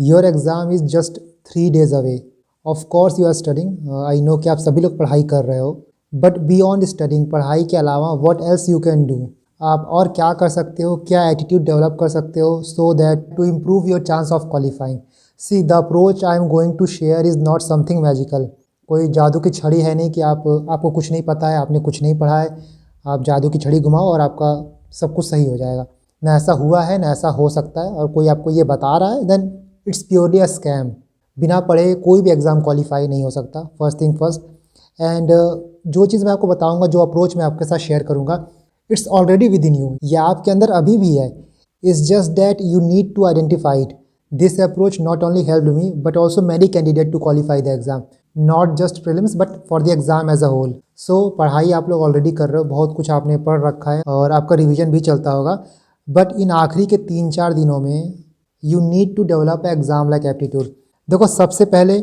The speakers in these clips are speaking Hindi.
Your exam is just 3 days away. Of course you are studying, I know कि आप सभी लोग पढ़ाई कर रहे हो, बट बियॉन्ड स्टडिंग, पढ़ाई के अलावा what else you can do, आप और क्या कर सकते हो, क्या एटीट्यूड डेवलप कर सकते हो so that to improve your chance of qualifying. See the approach I am going to share is not something magical. कोई जादू की छड़ी है नहीं कि आपको कुछ नहीं पता है, आपने कुछ नहीं पढ़ा है, आप जादू की छड़ी घुमाओ और आपका सब कुछ सही हो जाएगा। ना ऐसा हुआ है, ना ऐसा हो सकता है, और कोई आपको ये बता रहा है then it's purely a scam. बिना पढ़े कोई भी एग्ज़ाम क्वालिफाई नहीं हो सकता, फर्स्ट थिंग फर्स्ट। एंड जो चीज़ मैं आपको बताऊंगा, जो अप्रोच मैं आपके साथ शेयर करूंगा, it's already within you, ये आपके अंदर अभी भी है। It's just that you need to identify it. This approach not only helped me but also many candidate to qualify the exam, not just prelims but for the exam as a whole. सो पढ़ाई आप लोग ऑलरेडी कर रहे हो, बहुत कुछ आपने पढ़ रखा है और आपका रिविजन भी चलता होगा, बट इन आखिरी के 3-4 दिनों में you need to develop exam like aptitude. देखो, सबसे पहले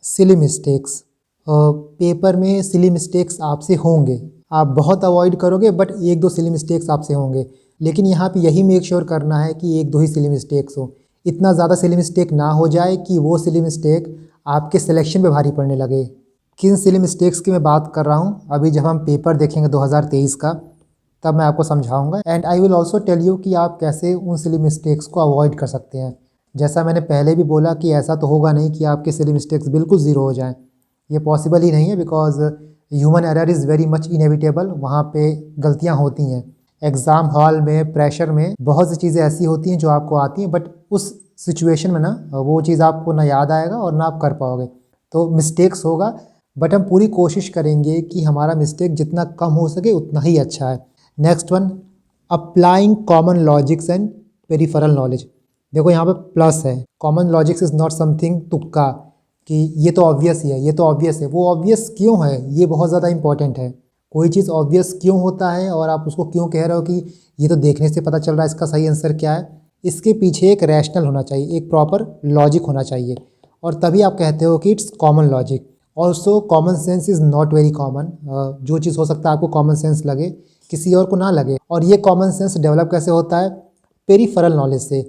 सिली मिस्टेक्स, पेपर में सिली मिस्टेक्स आपसे होंगे, आप बहुत अवॉइड करोगे बट 1-2 सिली मिस्टेक्स आपसे होंगे, लेकिन यहाँ पे यही मेक श्योर करना है कि 1-2 ही सिली मिस्टेक्स हो। इतना ज़्यादा सिली मिस्टेक ना हो जाए कि वो सिली मिस्टेक आपके सिलेक्शन पे भारी पड़ने लगे। किन सिली मिस्टेक्स की मैं बात कर रहा हूँ, अभी जब हम पेपर देखेंगे 2023 का, तब मैं आपको समझाऊंगा। And I will also tell you कि आप कैसे उन सिली मिस्टेक्स को अवॉइड कर सकते हैं। जैसा मैंने पहले भी बोला कि ऐसा तो होगा नहीं कि आपके सिली मिस्टेक्स बिल्कुल ज़ीरो हो जाएं, ये पॉसिबल ही नहीं है, because human error is very much inevitable. वहाँ पे गलतियाँ होती हैं, एग्ज़ाम हॉल में, प्रेशर में बहुत सी चीज़ें ऐसी होती हैं जो आपको आती हैं, बट उस सिचुएशन में ना वो चीज़ आपको ना याद आएगा और ना आप कर पाओगे, तो मिस्टेक्स होगा। बट हम पूरी कोशिश करेंगे कि हमारा मिस्टेक जितना कम हो सके उतना ही अच्छा है। Next one, applying common logics and peripheral knowledge. देखो यहाँ पे प्लस है, common logics is not something तुक्का कि ये तो ऑब्वियस ही है, ये तो ऑब्वियस है। वो ऑब्वियस क्यों है, ये बहुत ज़्यादा इंपॉर्टेंट है। कोई चीज़ ऑब्वियस क्यों होता है और आप उसको क्यों कह रहे हो कि ये तो देखने से पता चल रहा है इसका सही आंसर क्या है, इसके पीछे एक रैशनल होना चाहिए, एक प्रॉपर लॉजिक होना चाहिए, और तभी आप कहते हो कि it's common logic. Also common sense is not very common. जो चीज़ हो सकता है आपको कॉमन सेंस लगे, किसी और को ना लगे, और ये कॉमन सेंस डेवलप कैसे होता है, पेरिफेरल नॉलेज से।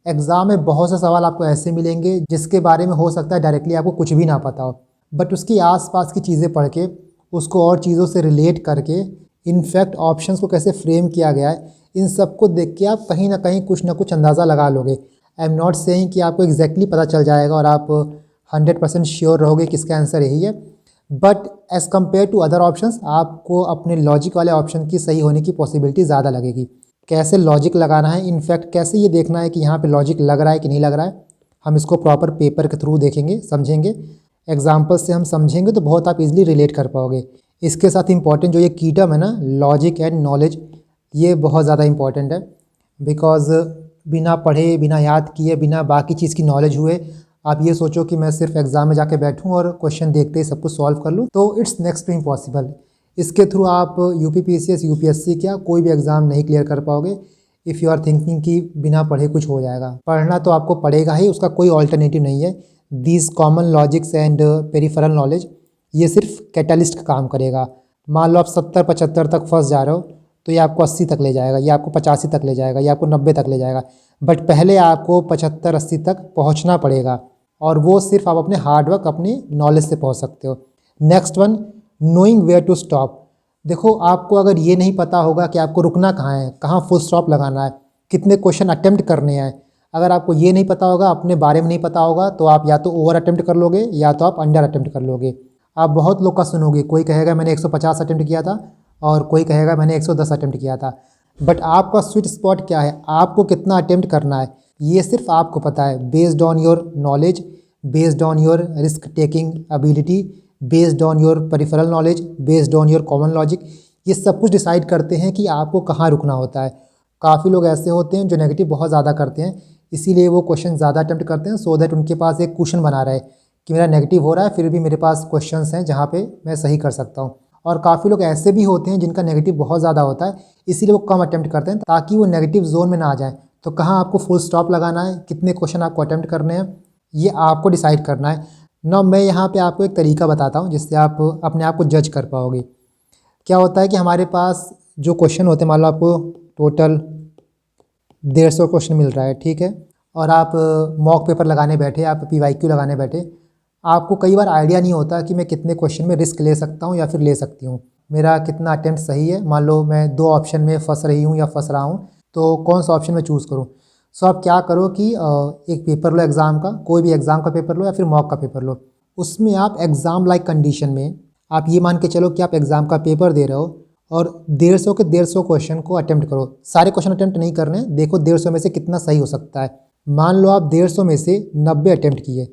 एग्ज़ाम में बहुत से सवाल आपको ऐसे मिलेंगे जिसके बारे में हो सकता है डायरेक्टली आपको कुछ भी ना पता हो, बट उसकी आसपास की चीज़ें पढ़ के, उसको और चीज़ों से रिलेट करके, इनफैक्ट ऑप्शंस को कैसे फ्रेम किया गया है, इन सब को देख के आप कहीं ना कुछ अंदाज़ा लगा लोगे। आई एम नॉट सेइंग कि आपको एग्जैक्टली पता चल जाएगा और आप 100% श्योर रहोगे कि इसका आंसर यही है, but as compare to other options आपको अपने लॉजिक वाले ऑप्शन की सही होने की पॉसिबिलिटी ज़्यादा लगेगी। कैसे लॉजिक लगाना है, इनफैक्ट कैसे ये देखना है कि यहाँ पे लॉजिक लग रहा है कि नहीं लग रहा है, हम इसको प्रॉपर पेपर के थ्रू देखेंगे, समझेंगे, एग्जाम्पल से हम समझेंगे तो बहुत आप इजीली रिलेट कर पाओगे। इसके साथ इंपॉर्टेंट जो ये की टर्म है ना, लॉजिक एंड नॉलेज, ये बहुत ज़्यादा इंपॉर्टेंट है, बिकॉज बिना पढ़े, बिना याद किए, बिना बाकी चीज़ की नॉलेज हुए आप ये सोचो कि मैं सिर्फ एग्ज़ाम में जाके बैठूं और क्वेश्चन देखते ही सब कुछ सॉल्व कर लूँ, तो इट्स नेक्स्ट टू इम्पॉसिबल। इसके थ्रू आप यूपीपीसीएस, यूपीएससी क्या कोई भी एग्ज़ाम नहीं क्लियर कर पाओगे इफ़ यू आर थिंकिंग कि बिना पढ़े कुछ हो जाएगा। पढ़ना तो आपको पड़ेगा ही, उसका कोई ऑल्टरनेटिव नहीं है। These common logics and peripheral knowledge, ये सिर्फ कैटलिस्ट का काम करेगा। मान लो आप 70-75 तक फंस जा रहे हो, तो ये आपको 80 तक ले जाएगा, ये आपको 85 तक ले जाएगा, ये आपको 90 तक ले जाएगा, बट पहले आपको 75-80 तक पहुँचना पड़ेगा, और वो सिर्फ आप अपने हार्डवर्क, अपने नॉलेज से पहुँच सकते हो। Next one, knowing where to stop. देखो, आपको अगर ये नहीं पता होगा कि आपको रुकना कहाँ है, कहाँ फुल स्टॉप लगाना है, कितने क्वेश्चन अटेम्प्ट करने हैं, अगर आपको ये नहीं पता होगा, अपने बारे में नहीं पता होगा, तो आप या तो ओवर अटेम्प्ट कर लोगे या तो आप अंडर अटेम्प्ट कर लोगे। आप बहुत लोग का सुनोगे, कोई कहेगा मैंने 150 अटेम्प्ट किया था और कोई कहेगा मैंने 110 अटेम्प्ट किया था, बट आपका स्वीट स्पॉट क्या है, आपको कितना अटेम्प्ट करना है, ये सिर्फ आपको पता है, based on your knowledge, based on your risk taking ability, based on your peripheral knowledge, based on your common logic. ये सब कुछ डिसाइड करते हैं कि आपको कहाँ रुकना होता है। काफ़ी लोग ऐसे होते हैं जो नेगेटिव बहुत ज़्यादा करते हैं, इसीलिए वो क्वेश्चन ज़्यादा अटेम्प्ट करते हैं, सो दैट उनके पास एक क्वेश्चन बना रहे कि मेरा नेगेटिव हो रहा है, फिर भी मेरे पास क्वेश्चंस हैं जहाँ पे मैं सही कर सकता हूँ। और काफ़ी लोग ऐसे भी होते हैं जिनका नेगेटिव बहुत ज़्यादा होता है, इसीलिए वो कम अटेम्प्ट करते हैं ताकि वो नेगेटिव जोन में ना आ जाए। तो कहाँ आपको फुल स्टॉप लगाना है, कितने क्वेश्चन आपको अटेम्प्ट करने हैं, ये आपको डिसाइड करना है ना। मैं यहाँ पे आपको एक तरीका बताता हूँ जिससे आप अपने आप को जज कर पाओगे। क्या होता है कि हमारे पास जो क्वेश्चन होते हैं, मान लो आपको टोटल 150 क्वेश्चन मिल रहा है, ठीक है, और आप मॉक पेपर लगाने बैठे, आप PYQ लगाने बैठे, आपको कई बार आइडिया नहीं होता कि मैं कितने क्वेश्चन में रिस्क ले सकता हूँ या फिर ले सकती हूँ, मेरा कितना अटेम्प्ट सही है। मान लो मैं 2 ऑप्शन में फंस रही हूँ या फंस रहा हूँ, तो कौन सा ऑप्शन मैं चूज़ करूँ। सो आप क्या करो कि एक पेपर लो एग्ज़ाम का, कोई भी एग्ज़ाम का पेपर लो या फिर मॉक का पेपर लो। उसमें आप एग्ज़ाम लाइक कंडीशन में आप ये मान के चलो कि आप एग्ज़ाम का पेपर दे रहे हो और 150 के 150 क्वेश्चन को अटेम्प्ट करो। सारे क्वेश्चन अटेम्प्ट नहीं करने, देखो 150 में से कितना सही हो सकता है। मान लो आप 150 में से 90 अटेम्प्ट किए,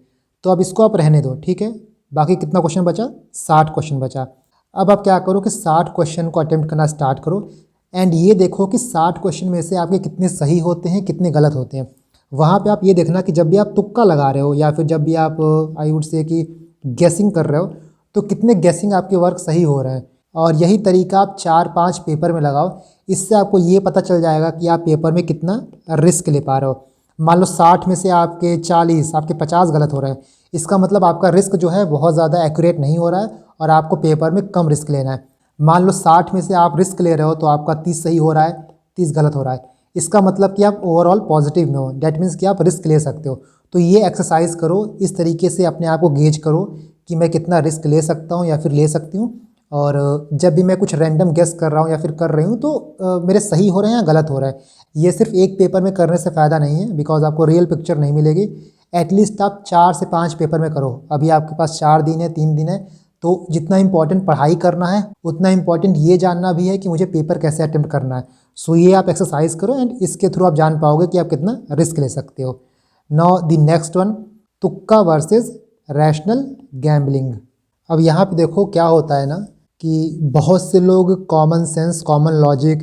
तो अब इसको आप रहने दो, ठीक है। बाकी कितना क्वेश्चन बचा, 60 क्वेश्चन बचा। अब आप क्या करो कि 60 क्वेश्चन को अटेम्प्ट करना स्टार्ट करो एंड ये देखो कि 60 क्वेश्चन में से आपके कितने सही होते हैं, कितने गलत होते हैं। वहाँ पे आप ये देखना कि जब भी आप तुक्का लगा रहे हो या फिर जब भी आप आई वुड से कि गेसिंग कर रहे हो, तो कितने गेसिंग आपके वर्क सही हो रहे हैं। और यही तरीका आप 4-5 पेपर में लगाओ, इससे आपको ये पता चल जाएगा कि आप पेपर में कितना रिस्क ले पा रहे हो। मान लो 60 में से आपके 40, आपके 50 गलत हो रहे हैं, इसका मतलब आपका रिस्क जो है बहुत ज़्यादा एक्यूरेट नहीं हो रहा है और आपको पेपर में कम रिस्क लेना है। मान लो 60 में से आप रिस्क ले रहे हो तो आपका 30 सही हो रहा है, 30 गलत हो रहा है, इसका मतलब कि आप ओवरऑल पॉजिटिव में हो, डैट मीन्स कि आप रिस्क ले सकते हो। तो ये एक्सरसाइज करो, इस तरीके से अपने आप को गेज करो कि मैं कितना रिस्क ले सकता हूँ या फिर ले सकती हूँ। और जब भी मैं कुछ रैंडम गेस कर रहा हूँ या फिर कर रही हूँ तो मेरे सही हो रहे हैं या गलत हो रहा है। ये सिर्फ एक पेपर में करने से फ़ायदा नहीं है, बिकॉज आपको रियल पिक्चर नहीं मिलेगी। एटलीस्ट आप 4 से 5 पेपर में करो। अभी आपके पास 4 दिन है, 3 दिन है, तो जितना इम्पॉर्टेंट पढ़ाई करना है उतना इम्पॉर्टेंट ये जानना भी है कि मुझे पेपर कैसे अटेम्प्ट करना है। सो ये आप एक्सरसाइज करो एंड इसके थ्रू आप जान पाओगे कि आप कितना रिस्क ले सकते हो। नाउ द नेक्स्ट वन, तुक्का वर्सेस रैशनल गैम्बलिंग। अब यहाँ पे देखो क्या होता है ना कि बहुत से लोग common sense, common logic,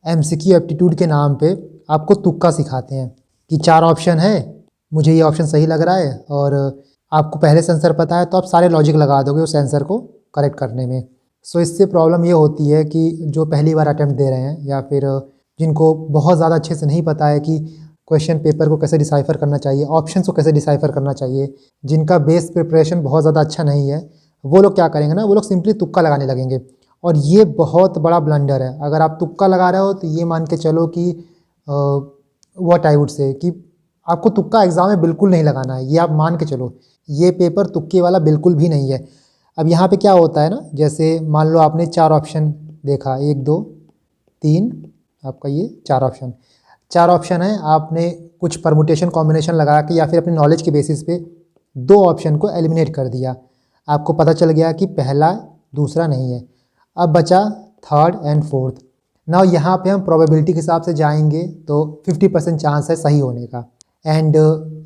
MCQ aptitude के नाम पे आपको तुक्का सिखाते हैं कि 4 ऑप्शन है, मुझे ये ऑप्शन सही लग रहा है, और आपको पहले से आंसर पता है तो आप सारे लॉजिक लगा दोगे उस आंसर को करेक्ट करने में। सो इससे प्रॉब्लम ये होती है कि जो पहली बार अटैम्प्ट दे रहे हैं या फिर जिनको बहुत ज़्यादा अच्छे से नहीं पता है कि क्वेश्चन पेपर को कैसे डिसाइफर करना चाहिए, ऑप्शन को कैसे डिसाइफर करना चाहिए, जिनका बेस प्रिपरेशन बहुत ज़्यादा अच्छा नहीं है, वो लोग क्या करेंगे ना, वो लोग सिंपली तुक्का लगाने लगेंगे। और ये बहुत बड़ा ब्लंडर है। अगर आप तुक्का लगा रहे हो तो ये मान के चलो कि व्हाट आई वुड से कि आपको तुक्का एग्ज़ाम में बिल्कुल नहीं लगाना है, ये आप मान के चलो। ये पेपर तुक्के वाला बिल्कुल भी नहीं है। अब यहाँ पे क्या होता है ना, जैसे मान लो आपने 4 ऑप्शन देखा, 1 2 3, आपका ये 4 ऑप्शन है, आपने कुछ परमुटेशन कॉम्बिनेशन लगा के या फिर अपने नॉलेज के बेसिस पे 2 ऑप्शन को एलिमिनेट कर दिया। आपको पता चल गया कि पहला दूसरा नहीं है, अब बचा थर्ड एंड फोर्थ। नाउ यहाँ पे हम प्रोबेबिलिटी के हिसाब से जाएंगे तो 50% चांस है सही होने का। एंड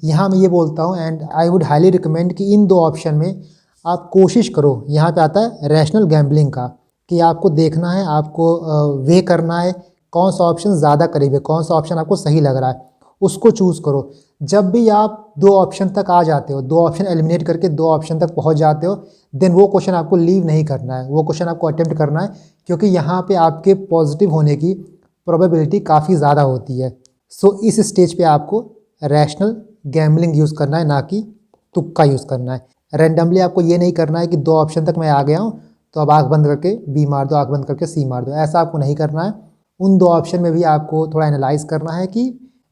यहाँ मैं ये बोलता हूँ and I would highly recommend कि इन 2 ऑप्शन में आप कोशिश करो, यहाँ पे आता है रैशनल गैम्बलिंग का, कि आपको देखना है, आपको वे करना है कौन सा ऑप्शन ज़्यादा करीब है, कौन सा ऑप्शन आपको सही लग रहा है, उसको चूज़ करो। जब भी आप 2 ऑप्शन तक आ जाते हो, 2 ऑप्शन एलिमिनेट करके 2 ऑप्शन तक पहुंच जाते हो, देन वो क्वेश्चन आपको लीव नहीं करना है, वो क्वेश्चन आपको अटेम्प्ट करना है, क्योंकि यहाँ पे आपके पॉजिटिव होने की प्रोबेबिलिटी काफ़ी ज़्यादा होती है। सो इस स्टेज पे आपको रैशनल गैम्बलिंग यूज़ करना है, ना कि तुक्का यूज़ करना है। रैंडमली आपको ये नहीं करना है कि 2 ऑप्शन तक मैं आ गया हूँ तो अब आँख बंद करके बी मार दो, आँख बंद करके सी मार दो, ऐसा आपको नहीं करना है। उन 2 ऑप्शन में भी आपको थोड़ा एनालाइज करना है कि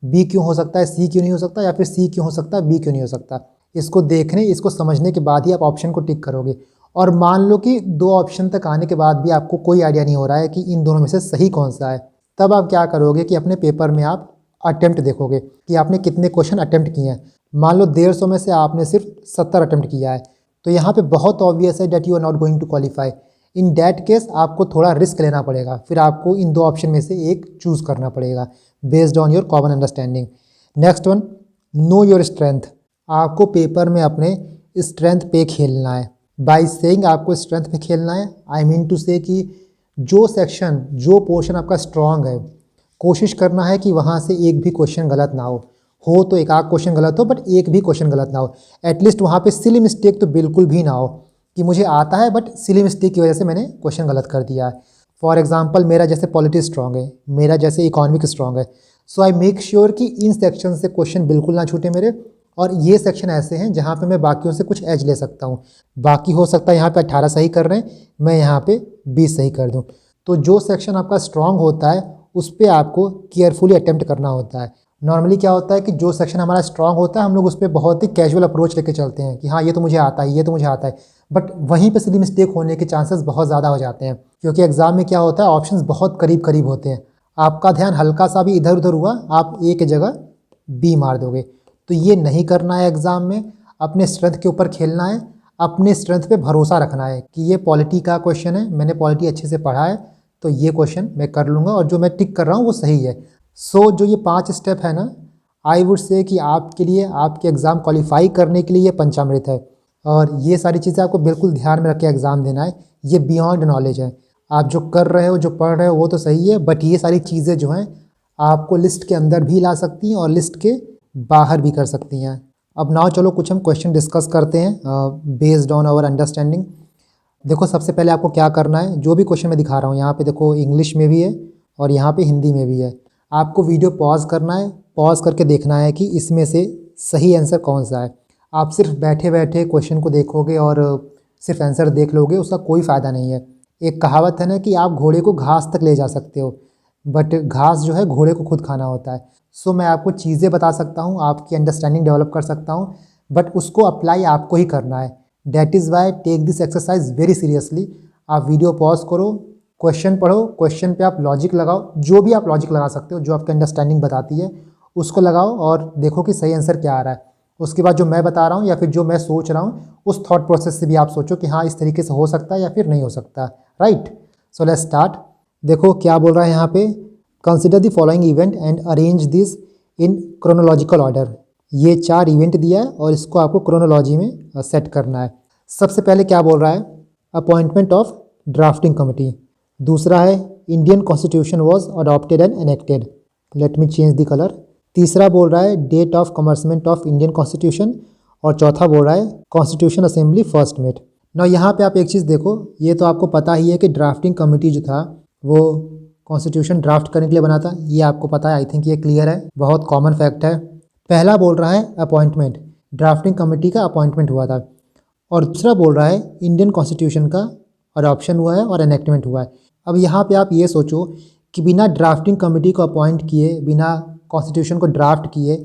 बी क्यों हो सकता है, सी क्यों नहीं हो सकता, या फिर सी क्यों हो सकता है, बी क्यों नहीं हो सकता। इसको देखने, इसको समझने के बाद ही आप ऑप्शन को टिक करोगे। और मान लो कि 2 ऑप्शन तक आने के बाद भी आपको कोई आइडिया नहीं हो रहा है कि इन दोनों में से सही कौन सा है, तब आप क्या करोगे कि अपने पेपर में आप अटेम्प्ट देखोगे कि आपने कितने क्वेश्चन अटेम्प्ट किए हैं। मान लो 150 में से आपने सिर्फ 70 अटेम्प्ट किया है, तो यहाँ पे बहुत ऑब्वियस है that you are not going to qualify. In that case आपको थोड़ा रिस्क लेना पड़ेगा, फिर आपको इन 2 ऑप्शन में से एक चूज़ करना पड़ेगा based on your common understanding. Next one, know your strength. आपको पेपर में अपने स्ट्रेंथ पे खेलना है। बाय सेइंग आपको स्ट्रेंथ पे खेलना है, आई मीन टू से कि जो सेक्शन, जो पोर्शन आपका स्ट्रॉन्ग है, कोशिश करना है कि वहाँ से एक भी क्वेश्चन गलत ना हो तो एक आध क्वेश्चन गलत हो, बट एक भी क्वेश्चन गलत ना हो। एटलीस्ट वहाँ पे सिली मिस्टेक तो बिल्कुल भी ना हो कि मुझे आता है बट सिली मिस्टेक की वजह से मैंने क्वेश्चन गलत कर दिया है। फॉर एग्जांपल मेरा जैसे पॉलिटी स्ट्रॉन्ग है, मेरा जैसे इकोनॉमिक स्ट्रॉन्ग है, सो आई मेक श्योर कि इन सेक्शन से क्वेश्चन बिल्कुल ना छूटे मेरे, और ये सेक्शन ऐसे हैं जहाँ पे मैं बाकियों से कुछ एज ले सकता हूँ। बाकी हो सकता है यहाँ पे 18 सही कर रहे हैं, मैं यहाँ पे 20 सही कर दूँ। तो जो सेक्शन आपका स्ट्रॉन्ग होता है उस पर आपको केयरफुली अटेम्प्ट करना होता है। नॉर्मली क्या होता है कि जो सेक्शन हमारा स्ट्रांग होता है हम लोग उस पर बहुत ही कैजुअल अप्रोच लेके चलते हैं कि हाँ ये तो मुझे आता है, ये तो मुझे आता है, बट वहीं पे सिली मिस्टेक होने के चांसेस बहुत ज़्यादा हो जाते हैं, क्योंकि एग्जाम में क्या होता है ऑप्शंस बहुत करीब करीब होते हैं। आपका ध्यान हल्का सा भी इधर उधर हुआ, आप ए की जगह बी मार दोगे। तो ये नहीं करना है एग्ज़ाम में, अपने स्ट्रेंथ के ऊपर खेलना है, अपने स्ट्रेंथ पे भरोसा रखना है कि ये पॉलिटी का क्वेश्चन है, मैंने पॉलिटी अच्छे से पढ़ा है तो ये क्वेश्चन मैं कर लूँगा और जो मैं टिक कर रहा हूँ वो सही है। सो जो ये 5 स्टेप है ना, आई वुड से कि आपके लिए, आपके एग्ज़ाम क्वालिफाई करने के लिए ये पंचामृत है। और ये सारी चीज़ें आपको बिल्कुल ध्यान में रख के एग्ज़ाम देना है। ये बियॉन्ड नॉलेज है, आप जो कर रहे हो, जो पढ़ रहे हो वो तो सही है, बट ये सारी चीज़ें जो हैं आपको लिस्ट के अंदर भी ला सकती हैं और लिस्ट के बाहर भी कर सकती हैं। अब नाउ चलो कुछ हम क्वेश्चन डिस्कस करते हैं बेस्ड ऑन आवर अंडरस्टैंडिंग। देखो सबसे पहले आपको क्या करना है, जो भी क्वेश्चन मैं दिखा रहा हूँ यहाँ पे देखो इंग्लिश में भी है और यहाँ पे हिंदी में भी है। आपको वीडियो पॉज करना है, पॉज करके देखना है कि इसमें से सही आंसर कौन सा है। आप सिर्फ बैठे बैठे क्वेश्चन को देखोगे और सिर्फ आंसर देख लोगे, उसका कोई फ़ायदा नहीं है। एक कहावत है ना कि आप घोड़े को घास तक ले जा सकते हो, बट घास जो है घोड़े को खुद खाना होता है। सो मैं आपको चीज़ें बता सकता हूँ, आपकी अंडरस्टैंडिंग डेवलप कर सकता हूँ, बट उसको अप्लाई आपको ही करना है। That is why take this exercise very seriously. आप वीडियो पॉज करो, क्वेश्चन पढ़ो, क्वेश्चन पे आप लॉजिक लगाओ, जो भी आप लॉजिक लगा सकते हो, जो आपकी अंडरस्टैंडिंग बताती है उसको लगाओ और देखो कि सही आंसर क्या आ रहा है। उसके बाद जो मैं बता रहा हूँ या फिर जो मैं सोच रहा हूँ उस थॉट प्रोसेस से भी आप सोचो कि हाँ इस तरीके से हो सकता है या फिर नहीं हो सकता। Right, so let's start. देखो क्या बोल रहा है यहाँ पे, consider the following event and arrange this in chronological order. ये 4 इवेंट दिया है और इसको आपको क्रोनोलॉजी में सेट करना है। सबसे पहले क्या बोल रहा है, अपॉइंटमेंट ऑफ ड्राफ्टिंग कमिटी। दूसरा है Indian constitution was adopted and enacted, let me change the colour. तीसरा बोल रहा है date of commencement of Indian constitution और चौथा बोल रहा है कॉन्स्टिट्यूशन असेंबली फर्स्ट मेट। ना यहाँ पे आप एक चीज़ देखो, ये तो आपको पता ही है कि ड्राफ्टिंग कमेटी जो था वो कॉन्स्टिट्यूशन ड्राफ्ट करने के लिए बना था, ये आपको पता है, आई थिंक ये क्लियर है, बहुत कॉमन फैक्ट है। पहला बोल रहा है अपॉइंटमेंट, ड्राफ्टिंग कमेटी का अपॉइंटमेंट हुआ था, और दूसरा बोल रहा है इंडियन कॉन्स्टिट्यूशन का अडॉप्शन हुआ है और एनेक्टमेंट हुआ है। अब यहाँ पे आप ये सोचो कि बिना ड्राफ्टिंग कमेटी को अपॉइंट किए, बिना कॉन्स्टिट्यूशन को ड्राफ्ट किए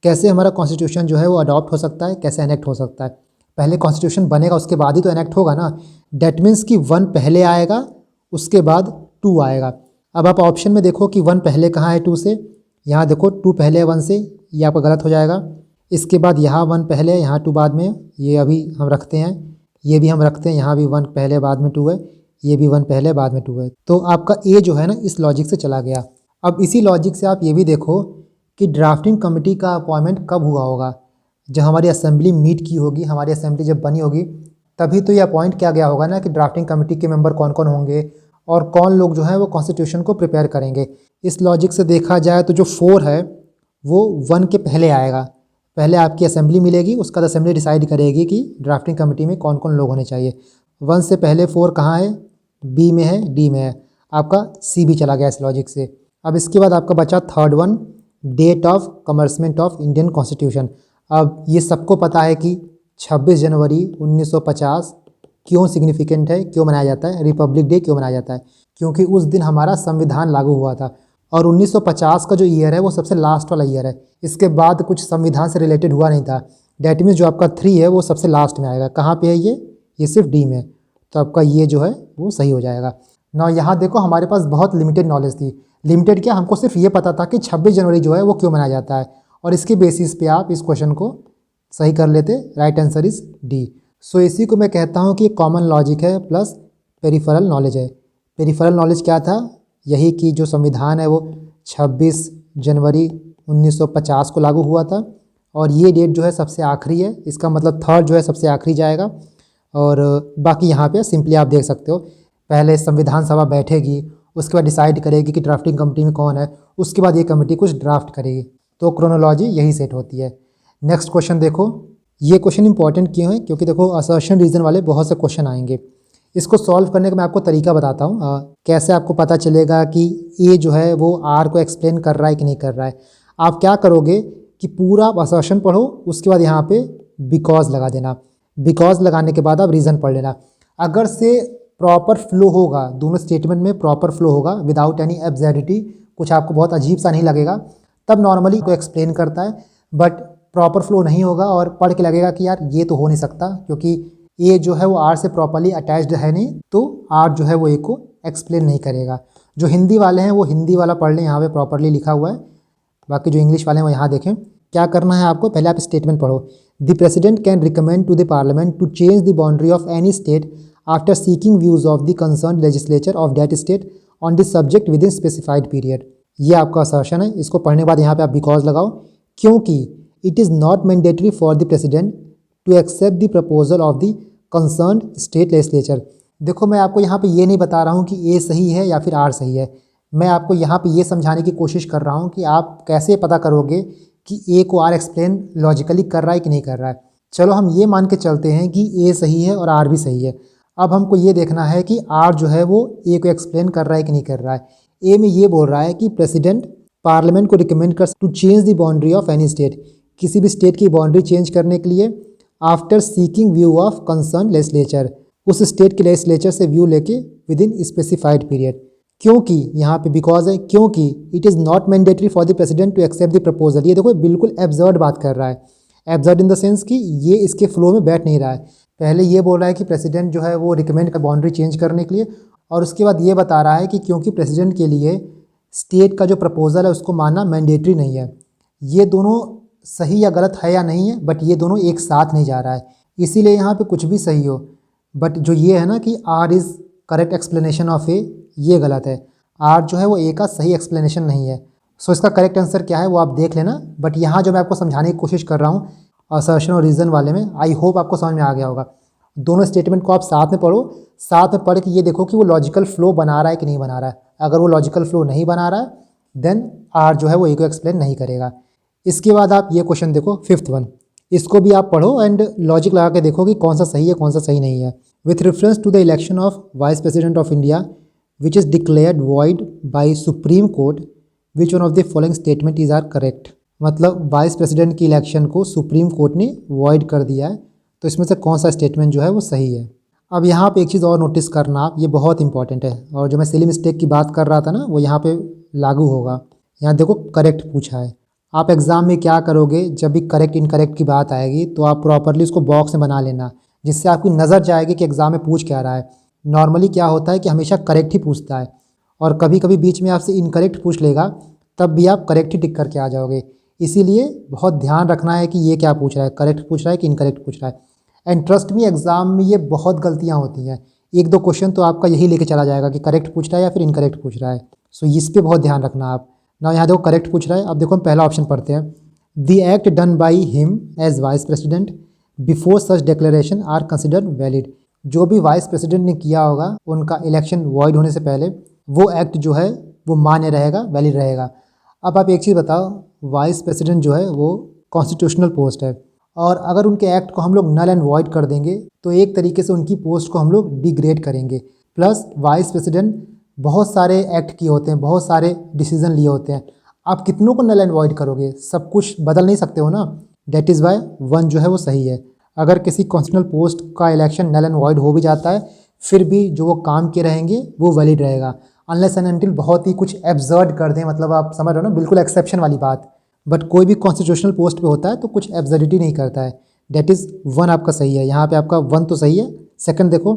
कैसे हमारा कॉन्स्टिट्यूशन जो है वो अडॉप्ट हो सकता है, कैसे एनेक्ट हो सकता है। पहले कॉन्स्टिट्यूशन बनेगा उसके बाद ही तो एनेक्ट होगा ना। डैट मीन्स कि 1 पहले आएगा उसके बाद 2 आएगा। अब आप ऑप्शन में देखो कि 1 पहले कहाँ है 2 से, यहाँ देखो 2 पहले है 1 से, ये आपका गलत हो जाएगा। इसके बाद यहाँ 1 पहले है, यहाँ 2 बाद में, ये अभी हम रखते हैं, ये भी हम रखते हैं, यहाँ भी 1 पहले बाद में 2 है, ये भी 1 पहले बाद में 2 है। तो आपका ए जो है ना इस लॉजिक से चला गया। अब इसी लॉजिक से आप ये भी देखो कि ड्राफ्टिंग कमेटी का अपॉइंटमेंट कब हुआ होगा, जब हमारी असेंबली मीट की होगी, हमारी असेंबली जब बनी होगी तभी तो ये अपॉइंट किया गया होगा ना कि ड्राफ्टिंग कमेटी के मेंबर कौन कौन होंगे और कौन लोग जो हैं वो कॉन्स्टिट्यूशन को प्रिपेयर करेंगे। इस लॉजिक से देखा जाए तो जो 4 है वो 1 के पहले आएगा। पहले आपकी असेंबली मिलेगी, उसका असेंबली डिसाइड करेगी कि ड्राफ्टिंग कमेटी में कौन कौन लोग होने चाहिए। 1 से पहले 4 कहाँ है, बी में है, डी में है, आपका सी भी चला गया इस लॉजिक से। अब इसके बाद आपका बचा third one, date of commencement of Indian constitution. अब ये सबको पता है कि 26 जनवरी 1950 क्यों सिग्निफिकेंट है, क्यों मनाया जाता है, रिपब्लिक डे क्यों मनाया जाता है, क्योंकि उस दिन हमारा संविधान लागू हुआ था और 1950 का जो ईयर है वो सबसे लास्ट वाला ईयर है। इसके बाद कुछ संविधान से रिलेटेड हुआ नहीं था। डैट मीन्स जो आपका 3 है वो सबसे लास्ट में आएगा। कहाँ पे है ये सिर्फ डी में, तो आपका ये जो है वो सही हो जाएगा ना। यहाँ देखो हमारे पास बहुत लिमिटेड नॉलेज थी। लिमिटेड क्या, हमको सिर्फ ये पता था कि 26 जनवरी जो है वो क्यों मनाया जाता है और इसके बेसिस पे आप इस क्वेश्चन को सही कर लेते। Right answer is D. So इसी को मैं कहता हूँ कि कॉमन लॉजिक है प्लस पेरिफेरल नॉलेज है। पेरिफेरल नॉलेज क्या था, यही कि जो संविधान है वो 26 जनवरी 1950 को लागू हुआ था और ये डेट जो है सबसे आखिरी है, इसका मतलब थर्ड जो है सबसे आखिरी जाएगा। और बाकी यहाँ पे सिंपली आप देख सकते हो, पहले संविधान सभा बैठेगी, उसके बाद डिसाइड करेगी कि ड्राफ्टिंग कमेटी में कौन है, उसके बाद ये कमेटी कुछ ड्राफ्ट करेगी। तो क्रोनोलॉजी यही सेट होती है। नेक्स्ट क्वेश्चन देखो, ये क्वेश्चन इंपॉर्टेंट क्यों है, क्योंकि देखो असर्शन रीजन वाले बहुत से क्वेश्चन आएंगे। इसको सॉल्व करने का मैं आपको तरीका बताता हूँ, कैसे आपको पता चलेगा कि ए जो है वो आर को एक्सप्लेन कर रहा है कि नहीं कर रहा है। आप क्या करोगे कि पूरा आप असर्शन पढ़ो, उसके बाद यहाँ पे बिकॉज लगा देना। बिकॉज लगाने के बाद आप रीज़न पढ़ लेना। अगर से प्रॉपर फ्लो होगा, दोनों स्टेटमेंट में प्रॉपर फ्लो होगा विदाउट एनी एब्सर्डिटी, कुछ आपको बहुत अजीब सा नहीं लगेगा, तब नॉर्मली को एक्सप्लेन करता है, बट प्रॉपर फ्लो नहीं होगा और पढ़ के लगेगा कि यार ये तो हो नहीं सकता क्योंकि ए जो है वो आर से प्रॉपरली अटैच्ड है नहीं, तो आर जो है वो ए को एक्सप्लेन नहीं करेगा। जो हिंदी वाले हैं वो हिंदी वाला पढ़ लें, यहाँ पे प्रॉपरली लिखा हुआ है। बाकी जो इंग्लिश वाले हैं वो यहाँ देखें। क्या करना है आपको, पहले आप स्टेटमेंट पढ़ो। The president can recommend to the parliament to change the boundary of any state after seeking views of the concern legislature of that state on the subject within specified period. ये आपका असर्शन है। इसको पढ़ने के बाद यहाँ पे आप बिकॉज लगाओ, क्योंकि it is not mandatory for the president to accept the proposal of the concern state legislature. देखो मैं आपको यहाँ पे ये नहीं बता रहा हूँ कि ए सही है या फिर आर सही है, मैं आपको यहाँ पे ये समझाने की कोशिश कर रहा हूँ कि आप कैसे पता करोगे कि ए को आर एक्सप्लेन लॉजिकली कर रहा है कि नहीं कर रहा है। चलो हम ये मान के चलते हैं कि ए सही है और आर भी सही है। अब हमको ये देखना है कि आर जो है वो ए को एक्सप्लेन कर रहा है कि नहीं कर रहा है। ए में ये बोल रहा है कि प्रेसिडेंट पार्लियामेंट को रिकमेंड कर to change the boundary of any state, किसी भी स्टेट की बाउंड्री चेंज करने के लिए after seeking view of concern legislature, उस स्टेट के लेजिस्लेचर से व्यू लेके विद इन स्पेसिफाइड पीरियड। क्योंकि यहाँ पे बिकॉज है, क्योंकि it is not mandatory for the president to accept the proposal. ये देखो बिल्कुल एब्जर्ड बात कर रहा है, एब्जर्ड इन द सेंस कि ये इसके फ्लो में बैठ नहीं रहा है। पहले ये बोल रहा है कि प्रेसिडेंट जो है वो रिकमेंड कर बाउंड्री चेंज करने के लिए, और उसके बाद ये बता रहा है कि क्योंकि प्रेसिडेंट के लिए स्टेट का जो प्रपोजल है उसको मानना मैंडेटरी नहीं है। ये दोनों सही या गलत है या नहीं है, बट ये दोनों एक साथ नहीं जा रहा है, इसीलिए यहाँ पे कुछ भी सही हो। बट जो ये है ना कि R is correct explanation of A, ये गलत है। आर जो है वो ए का सही एक्सप्लेनेशन नहीं है। सो इसका करेक्ट आंसर क्या है वो आप देख लेना। बट यहाँ जो मैं आपको समझाने की कोशिश कर रहा हूँ असर्शन और रीज़न वाले में, आई होप आपको समझ में आ गया होगा। दोनों स्टेटमेंट को आप साथ में पढ़ो, साथ में पढ़ के ये देखो कि वो लॉजिकल फ्लो बना रहा है कि नहीं बना रहा है। अगर वो लॉजिकल फ्लो नहीं बना रहा है देन आर जो है वो ए को एक्सप्लेन नहीं करेगा। इसके बाद आप ये क्वेश्चन देखो, फिफ्थ वन, इसको भी आप पढ़ो एंड लॉजिक लगा के देखो कि कौन सा सही है कौन सा सही नहीं है। With reference to the election of vice president of India which is declared void by supreme court, which one of the following statement is are correct. मतलब वाइस प्रेसिडेंट की इलेक्शन को सुप्रीम कोर्ट ने वॉइड कर दिया है, तो इसमें से कौन सा स्टेटमेंट जो है वो सही है। अब यहाँ पे एक चीज़ और नोटिस करना आप, ये बहुत इंपॉर्टेंट है, और जो मैं सिली मिस्टेक की बात कर रहा था ना वो यहाँ पे लागू होगा। यहाँ देखो करेक्ट पूछा है। आप एग्ज़ाम में क्या करोगे, जब भी करेक्ट इनकरेक्ट की बात आएगी तो आप प्रॉपरली उसको बॉक्स में बना लेना, जिससे आपकी नज़र जाएगी कि एग्ज़ाम में पूछ क्या रहा है। नॉर्मली क्या होता है कि हमेशा करेक्ट ही पूछता है, और कभी कभी बीच में आपसे इनकरेक्ट पूछ लेगा, तब भी आप करेक्ट ही टिक करके आ जाओगे। इसीलिए बहुत ध्यान रखना है कि ये क्या पूछ रहा है, करेक्ट पूछ रहा है कि इनकरेक्ट पूछ रहा है। एंड ट्रस्ट मी, एग्ज़ाम में ये बहुत गलतियाँ होती हैं। एक दो क्वेश्चन तो आपका यही लेके चला जाएगा कि करेक्ट पूछ रहा है या फिर इनकरेक्ट पूछ रहा है। सो इस पर बहुत ध्यान रखना आप ना। यहाँ देखो करेक्ट पूछ रहा है। अब देखो हम पहला ऑप्शन पढ़ते हैं। The act done by him as vice president before such declaration are considered valid. जो भी वाइस प्रेसिडेंट ने किया होगा उनका इलेक्शन वॉइड होने से पहले वो एक्ट जो है वो मान्य रहेगा, वैलिड रहेगा। अब आप एक चीज़ बताओ, वाइस प्रेसिडेंट जो है वो कॉन्स्टिट्यूशनल पोस्ट है, और अगर उनके एक्ट को हम लोग नल एंड वॉइड कर देंगे तो एक तरीके से उनकी पोस्ट को हम लोग डिग्रेड करेंगे। प्लस वाइस प्रेसिडेंट बहुत सारे एक्ट किए होते हैं, बहुत सारे डिसीजन लिए होते हैं, आप कितनों को नल एंड वॉइड करोगे, सब कुछ बदल नहीं सकते हो ना। डेट इज़ वाई वन जो है वो सही है। अगर किसी कॉन्स्टिट्यूशनल पोस्ट का इलेक्शन नल एंड वॉइड हो भी जाता है, फिर भी जो वो काम किए रहेंगे वो वैलिड रहेगा, अनलेस एंड अनटिल बहुत ही कुछ एब्सर्ड कर दें। मतलब आप समझ रहे हो ना, बिल्कुल एक्सेप्शन वाली बात। बट कोई भी कॉन्स्टिट्यूशनल पोस्ट पे होता है तो कुछ एब्सर्डिटी नहीं करता है। डेट इज़ वन आपका सही है। यहाँ पे आपका वन तो सही है। सेकंड देखो,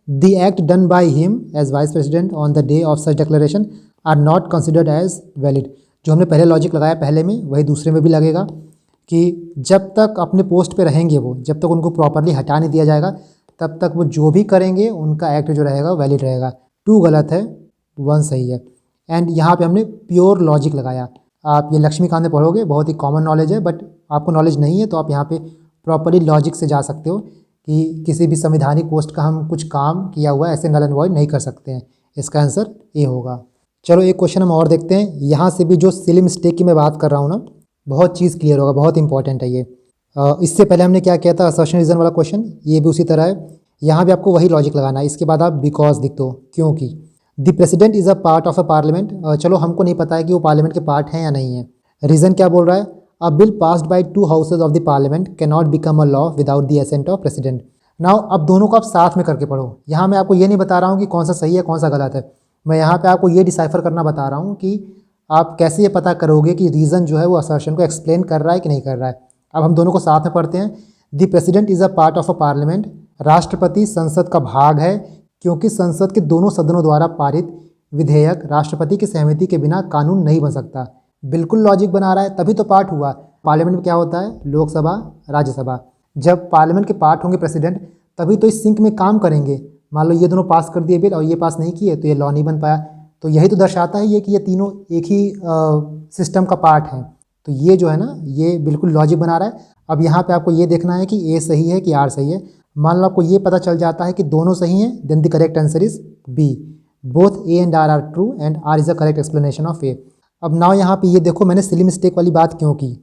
the act done by him as vice president on the day of such declaration are not considered as valid. जो हमने पहले लॉजिक लगाया पहले में, वही दूसरे में भी लगेगा कि जब तक अपने पोस्ट पे रहेंगे वो, जब तक उनको प्रॉपरली हटा नहीं दिया जाएगा, तब तक वो जो भी करेंगे उनका एक्ट जो रहेगा वैलिड रहेगा। टू गलत है, वन सही है। एंड यहाँ पे हमने प्योर लॉजिक लगाया। आप ये लक्ष्मीकांत में पढ़ोगे, बहुत ही कॉमन नॉलेज है, बट आपको नॉलेज नहीं है तो आप यहाँ पे प्रॉपरली लॉजिक से जा सकते हो कि किसी भी संवैधानिक पोस्ट का हम कुछ काम किया हुआ है ऐसे नल एंड वॉइड नहीं कर सकते हैं। इसका आंसर ए होगा। चलो एक क्वेश्चन हम और देखते हैं। यहाँ से भी जो सिली मिस्टेक की मैं बात कर रहा हूँ ना, बहुत चीज़ क्लियर होगा, बहुत इंपॉर्टेंट है ये। इससे पहले हमने क्या किया था, असर्शन रीज़न वाला क्वेश्चन, ये भी उसी तरह है। यहाँ भी आपको वही लॉजिक लगाना है। इसके बाद आप बिकॉज लिख दो, क्योंकि the president is a part of a parliament. चलो हमको नहीं पता है कि वो पार्लियामेंट के पार्ट हैं या नहीं है। रीज़न क्या बोल रहा है, a bill passed by two houses of the parliament can not become a law without the assent of president. Now अब दोनों को आप साथ में करके पढ़ो। यहाँ मैं आपको ये नहीं बता रहा हूँ कि कौन सा सही है कौन सा गलत है, मैं यहाँ पे आपको ये डिसाइफर करना बता रहा हूँ कि आप कैसे ये पता करोगे कि रीज़न जो है वो असर्शन को एक्सप्लेन कर रहा है कि नहीं कर रहा है। अब हम दोनों को साथ में पढ़ते हैं। The president is a part of a parliament. राष्ट्रपति संसद का भाग है क्योंकि संसद के दोनों सदनों द्वारा पारित विधेयक राष्ट्रपति की सहमति के बिना कानून नहीं बन सकता। बिल्कुल लॉजिक बना रहा है, तभी तो पार्ट हुआ। पार्लियामेंट में क्या होता है? लोकसभा, राज्यसभा। जब पार्लियामेंट के पार्ट होंगे प्रेसिडेंट, तभी तो इस सिंक में काम करेंगे। मान लो ये दोनों पास कर दिए बिल और ये पास नहीं किए तो ये लॉ नहीं बन पाया। तो यही तो दर्शाता है ये कि ये तीनों एक ही सिस्टम का पार्ट हैं। तो ये जो है ना, ये बिल्कुल लॉजिक बना रहा है। अब यहाँ पे आपको ये देखना है कि ए सही है कि आर सही है। मान लो आपको ये पता चल जाता है कि दोनों सही हैं, then the correct answer is B. Both A and R true and R is the correct explanation of A. अब नाउ यहाँ पे ये देखो, मैंने सिली मिस्टेक वाली बात क्यों की।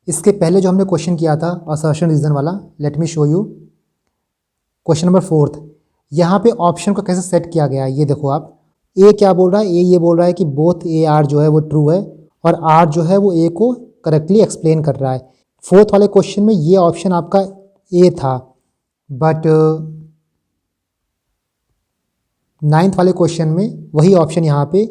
इसके पहले जो हमने क्वेश्चन किया था असर्शन रीजन वाला, let me show you. Question number 4, यहाँ पे ऑप्शन को कैसे सेट किया गया है ये देखो आप। ए क्या बोल रहा है? ए ये बोल रहा है कि बोथ ए आर जो है वो ट्रू है और आर जो है वो ए को करेक्टली एक्सप्लेन कर रहा है। फोर्थ वाले क्वेश्चन में ये ऑप्शन आपका ए था, बट नाइन्थ वाले क्वेश्चन में वही ऑप्शन यहाँ पे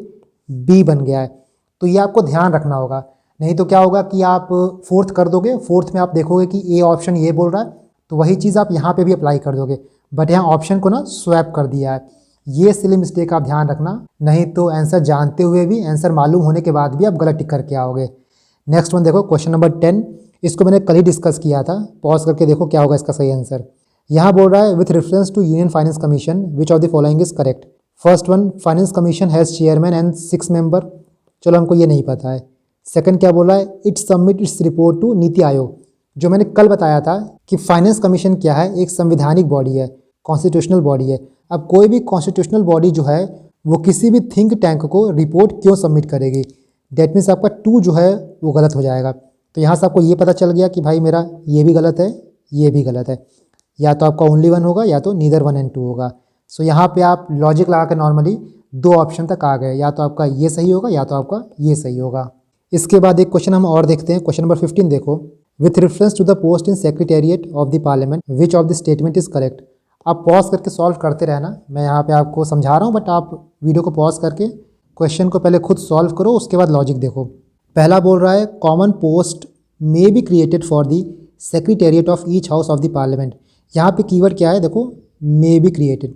बी बन गया है। तो ये आपको ध्यान रखना होगा, नहीं तो क्या होगा कि आप फोर्थ कर दोगे, फोर्थ में आप देखोगे कि ए ऑप्शन ये बोल रहा है तो वही चीज़ आप यहाँ पे भी अप्लाई कर दोगे, बट यहाँ ऑप्शन को ना स्वैप कर दिया है। ये सिली मिस्टेक आप ध्यान रखना, नहीं तो आंसर जानते हुए भी, आंसर मालूम होने के बाद भी आप गलत टिक करके आओगे। नेक्स्ट वन देखो, क्वेश्चन नंबर 10। इसको मैंने कल ही डिस्कस किया था, पॉज करके देखो क्या होगा इसका सही आंसर। यहाँ बोल रहा है with reference to union finance commission which of the following is correct. First one, finance commission has chairman and 6 member. चलो हमको ये नहीं पता है। सेकंड क्या बोल रहा है? It submit its report to NITI Aayog. जो मैंने कल बताया था कि फाइनेंस कमीशन क्या है, एक संवैधानिक बॉडी है, कॉन्स्टिट्यूशनल बॉडी है। अब कोई भी कॉन्स्टिट्यूशनल बॉडी जो है वो किसी भी थिंक टैंक को रिपोर्ट क्यों सबमिट करेगी? डेट मीन्स आपका 2 जो है वो गलत हो जाएगा। तो यहाँ से आपको ये पता चल गया कि भाई मेरा ये भी गलत है, ये भी गलत है। या तो आपका ओनली 1 होगा या तो नीदर 1 एंड 2 होगा। सो यहाँ पे आप लॉजिक लगा के नॉर्मली 2 ऑप्शन तक आ गए, या तो आपका ये सही होगा या तो आपका ये सही होगा। इसके बाद एक क्वेश्चन हम और देखते हैं। क्वेश्चन नंबर 15 देखो, with reference to the post in secretariat of the parliament which of the statement is correct. आप पॉज करके सॉल्व करते रहना, मैं यहाँ पे आपको समझा रहा हूँ, बट आप वीडियो को पॉज करके क्वेश्चन को पहले खुद सॉल्व करो, उसके बाद लॉजिक देखो। पहला बोल रहा है common post may be created for the secretariat of each house of the parliament. यहाँ पे कीवर्ड क्या है देखो, मे बी क्रिएटेड,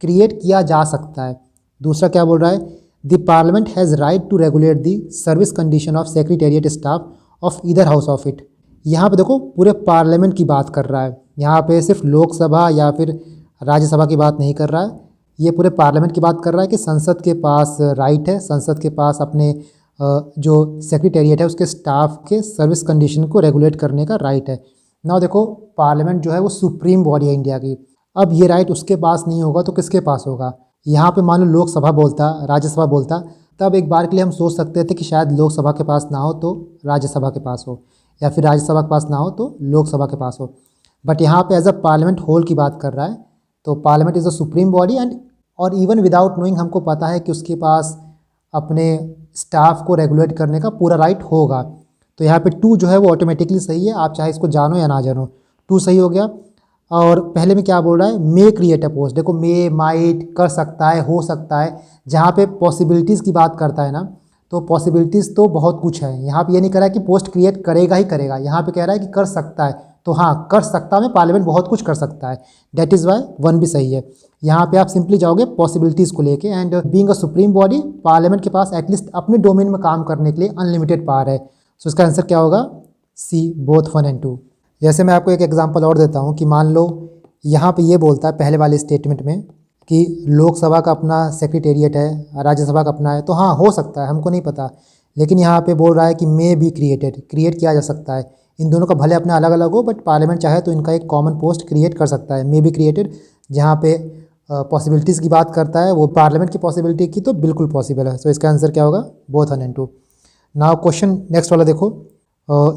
क्रिएट किया जा सकता है। दूसरा क्या बोल रहा है? The parliament has right to regulate the service condition of secretariat staff of either house of it. यहाँ पे देखो पूरे पार्लियामेंट की बात कर रहा है, यहाँ पे सिर्फ लोकसभा या फिर राज्यसभा की बात नहीं कर रहा है, ये पूरे पार्लियामेंट की बात कर रहा है कि संसद के पास राइट है, संसद के पास अपने जो सेक्रेटेरिएट है उसके स्टाफ के सर्विस कंडीशन को रेगुलेट करने का राइट है। ना देखो, पार्लियामेंट जो है वो सुप्रीम बॉडी है इंडिया की। अब ये राइट उसके पास नहीं होगा तो किसके पास होगा? यहाँ पे मान लो लोकसभा बोलता, राज्यसभा बोलता, तब एक बार के लिए हम सोच सकते थे कि शायद लोकसभा के पास ना हो तो राज्यसभा के पास हो, या फिर राज्यसभा के पास ना हो तो लोकसभा के पास हो। बट यहाँ पे एज अ पार्लियामेंट होल की बात कर रहा है, तो parliament is a supreme body and और इवन विदाउट नोइंग हमको पता है कि उसके पास अपने स्टाफ को रेगुलेट करने का पूरा राइट होगा। तो यहाँ पे 2 जो है वो ऑटोमेटिकली सही है, आप चाहे इसको जानो या ना जानो, 2 सही हो गया। और पहले में क्या बोल रहा है? May create a post. देखो मे, माइट, कर सकता है, हो सकता है, जहाँ पे पॉसिबिलिटीज़ की बात करता है ना, तो पॉसिबिलिटीज़ तो बहुत कुछ है। यहाँ पे ये नहीं कह रहा है कि पोस्ट क्रिएट करेगा ही करेगा, यहाँ पे कह रहा है कि कर सकता है। तो हाँ, कर सकता में पार्लियामेंट बहुत कुछ कर सकता है, डेट इज़ वाई 1 भी सही है। यहाँ पे आप सिंपली जाओगे पॉसिबिलिटीज़ को लेके, and being a supreme body parliament के पास एटलीस्ट अपने डोमेन में काम करने के लिए अनलिमिटेड पावर है। सो इसका आंसर क्या होगा? सी, बोथ 1 एंड 2। जैसे मैं आपको एक एग्जांपल और देता हूँ कि मान लो यहाँ पे ये बोलता है पहले वाले स्टेटमेंट में कि लोकसभा का अपना सेक्रेटेरिएट है, राज्यसभा का अपना है, तो हाँ हो सकता है, हमको नहीं पता। लेकिन यहाँ पे बोल रहा है कि मे बी क्रिएटेड, क्रिएट किया जा सकता है। इन दोनों का भले अपना अलग अलग हो, बट पार्लियामेंट चाहे तो इनका एक कॉमन पोस्ट क्रिएट कर सकता है। मे बी क्रिएटेड जहाँ पे पॉसिबिलिटीज़ की बात करता है, वो पार्लियामेंट की पॉसिबिलिटी की तो बिल्कुल पॉसिबल है। सो इसका आंसर क्या होगा? Both 1 and 2। Now question next वाला देखो,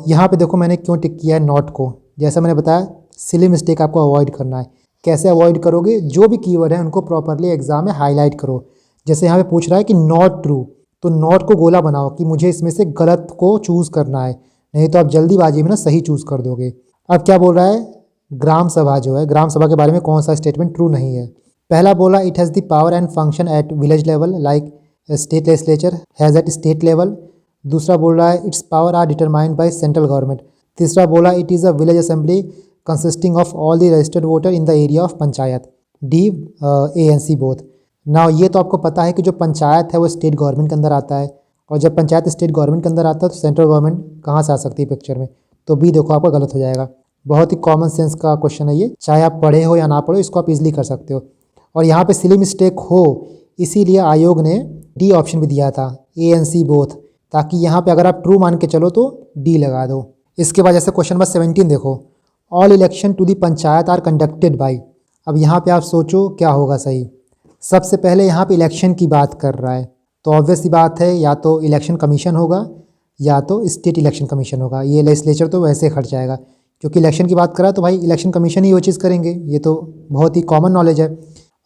यहाँ पे देखो मैंने क्यों टिक किया है नॉट को। जैसा मैंने बताया, सिली मिस्टेक आपको अवॉइड करना है। कैसे अवॉइड करोगे? जो भी कीवर्ड है उनको प्रॉपरली एग्जाम में हाईलाइट करो। जैसे यहाँ पे पूछ रहा है कि नॉट ट्रू, तो नॉट को गोला बनाओ कि मुझे इसमें से गलत को चूज़ करना है, नहीं तो आप जल्दीबाजी में ना सही चूज़ कर दोगे। अब क्या बोल रहा है? ग्राम सभा जो है, ग्राम सभा के बारे में कौन सा स्टेटमेंट ट्रू नहीं है? पहला बोला it has the power and function at village level like state legislature has at state level. दूसरा बोल रहा है its power are determined by central government. तीसरा बोला it is a village assembly consisting of all the registered voter in the area of panchayat. D and C both. ना ये तो आपको पता है कि जो पंचायत है वो स्टेट गवर्नमेंट के अंदर आता है, और जब पंचायत स्टेट गवर्नमेंट के अंदर आता है तो सेंट्रल गवर्नमेंट कहाँ से आ सकती है पिक्चर में। तो बी देखो आपका गलत हो जाएगा। बहुत ही कॉमन सेंस का क्वेश्चन है ये, चाहे आप पढ़े हो या ना पढ़ो इसको आप इजीली कर सकते हो। और यहाँ पे सिली मिस्टेक हो इसीलिए आयोग ने डी ऑप्शन भी दिया था, ए एन सी बोथ, ताकि यहाँ पे अगर आप ट्रू मान के चलो तो डी लगा दो। इसके बाद जैसे क्वेश्चन नंबर 17 देखो, all election to the panchayat are conducted by. अब यहाँ पे आप सोचो क्या होगा सही। सबसे पहले यहाँ पे इलेक्शन की बात कर रहा है तो ऑब्वियस सी बात है या तो इलेक्शन कमीशन होगा या तो स्टेट इलेक्शन कमीशन होगा। ये लेजिस्लेचर तो वैसे खर्च जाएगा, क्योंकि इलेक्शन की बात करा तो भाई इलेक्शन कमीशन ही वो चीज़ करेंगे, ये तो बहुत ही कॉमन नॉलेज है।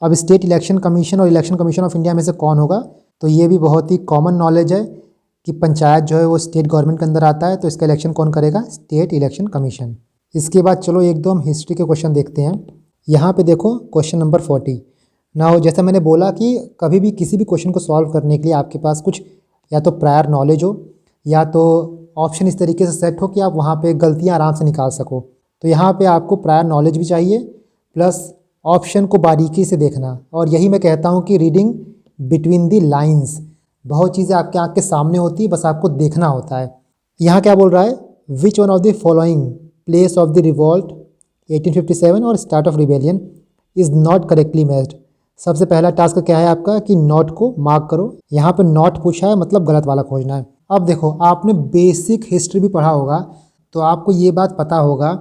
अब स्टेट इलेक्शन कमीशन और इलेक्शन कमीशन ऑफ इंडिया में से कौन होगा, तो ये भी बहुत ही कॉमन नॉलेज है कि पंचायत जो है वो स्टेट गवर्नमेंट के अंदर आता है, तो इसका इलेक्शन कौन करेगा, स्टेट इलेक्शन कमीशन। इसके बाद चलो एक दो हम हिस्ट्री के क्वेश्चन देखते हैं। यहाँ पे देखो क्वेश्चन नंबर 40 ना, जैसा मैंने बोला कि कभी भी किसी भी क्वेश्चन को सॉल्व करने के लिए आपके पास कुछ या तो प्रायर नॉलेज हो या तो ऑप्शन इस तरीके से सेट हो कि आप वहाँ पे गलतियाँ आराम से निकाल सको। तो यहाँ पे आपको प्रायर नॉलेज भी चाहिए प्लस ऑप्शन को बारीकी से देखना, और यही मैं कहता हूँ कि रीडिंग बिटवीन दी लाइंस। बहुत चीज़ें आपके आँख के सामने होती है, बस आपको देखना होता है। यहाँ क्या बोल रहा है, विच one of the following place of the revolt 1857 और start of rebellion is not correctly matched. सबसे पहला टास्क क्या है आपका कि नॉट को मार्क करो। यहाँ पे नॉट पूछा है मतलब गलत वाला खोजना है। अब देखो आपने बेसिक हिस्ट्री भी पढ़ा होगा तो आपको ये बात पता होगा